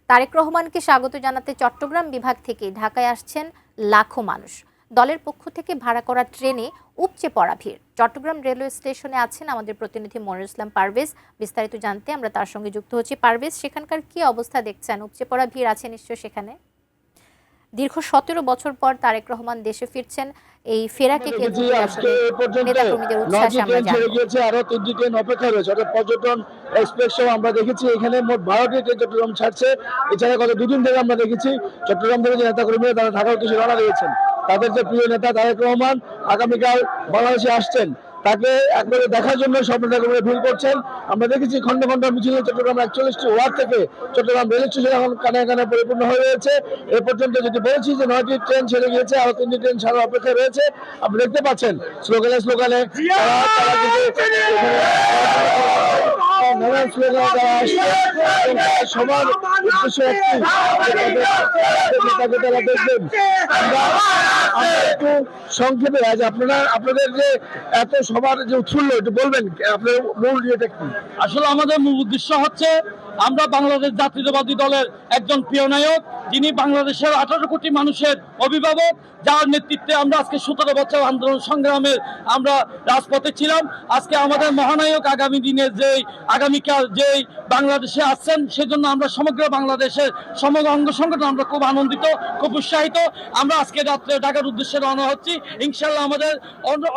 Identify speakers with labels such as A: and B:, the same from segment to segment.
A: তারেক রহমানকে স্বাগত জানাতে চট্টগ্রাম বিভাগ থেকে ঢাকায় আসছেন লাখো মানুষ। দলের পক্ষ থেকে ভাড়া করা ট্রেনে উপচে পড়া ভিড়। চট্টগ্রাম রেলওয়ে স্টেশনে আছেন আমাদের প্রতিনিধি মনিরুল ইসলাম পারভেজ। বিস্তারিত জানতে আমরা তার সঙ্গে যুক্ত হচ্ছি। পারভেজ, সেখানকার কি অবস্থা দেখছেন? উপচে পড়া ভিড় আছে নিশ্চয় সেখানে? দীর্ঘ ১৭ বছর পর তারেক রহমান দেশে ফিরছেন। এই ফেরাকে কেন্দ্র করে আসলে নেতাকর্মীদের উচ্ছ্বাসে আমরা জানবো।
B: আরো ৩টি ট্রেন অপেক্ষা রয়েছে, অর্থাৎ পর্যটন এক্সপ্রেস সহ আমরা দেখেছি এখানে মোট 12টি ট্রেন চট্টগ্রাম ছাড়ছে। এছাড়া গত দুদিন ধরে আমরা দেখেছি চট্টগ্রাম থেকে যে নেতাকর্মীরা তারা ঢাকার উদ্দেশ্যে রওনা দিয়েছেন। তাদের যে প্রিয় নেতা তারেক রহমান আগামীকাল বাংলাদেশে আসছেন, তাকে একবারে দেখার জন্য সব নেতাকর্মীরা ভিড় করছেন। আমরা দেখেছি খন্ড খন্ড মিছিলে চট্টগ্রাম 41টি ওয়ার্ড থেকে চট্টগ্রাম রেল স্টেশন এখন কানে কানে পরিপূর্ণ হয়ে রয়েছে। এ পর্যন্ত যেটি বলেছি যে 9টি ট্রেন ছেড়ে গিয়েছে, আরো 3টি ট্রেন ছাড়ার অপেক্ষা রয়েছে। আপনি দেখতে পাচ্ছেন স্লোগানে স্লোগানে সবার উদ্দেশ্য একটি, তারা দেখবেন। আমরা একটু সংক্ষেপে আজ আপনাদের যে এত সবার যে উৎফুল্ল একটু বলবেন, আপনার মূল ইয়েটা কি?
C: আসলে আমাদের মূল উদ্দেশ্য হচ্ছে আমরা বাংলাদেশ জাতীয়তাবাদী দলের একজন প্রিয় নায়ক, যিনি বাংলাদেশের 18 কোটি মানুষের অভিভাবক, যার নেতৃত্বে আমরা আজকে 17 বছর আন্দোলন সংগ্রামের আমরা রাজপথে ছিলাম। আজকে আমাদের মহানায়ক আগামী দিনের আগামীকাল যেই বাংলাদেশে আসছেন, সেজন্য আমরা সমগ্র বাংলাদেশের সমগ্র অঙ্গ সংগঠন আমরা খুব আনন্দিত, খুব উৎসাহিত। আমরা আজকে রাত্রে ঢাকার উদ্দেশ্যে রওনা হচ্ছি। ইনশাল্লাহ আমাদের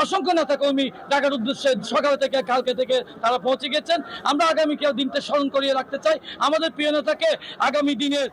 C: অসংখ্য নেতা কর্মী ঢাকার উদ্দেশ্যে সকাল থেকে কালকে থেকে তারা পৌঁছে গেছেন। আমরা আগামীকাল দিনটা স্মরণ করিয়ে রাখতে চাই আমাদের প্রিয় নেতাকে আগামী দিনের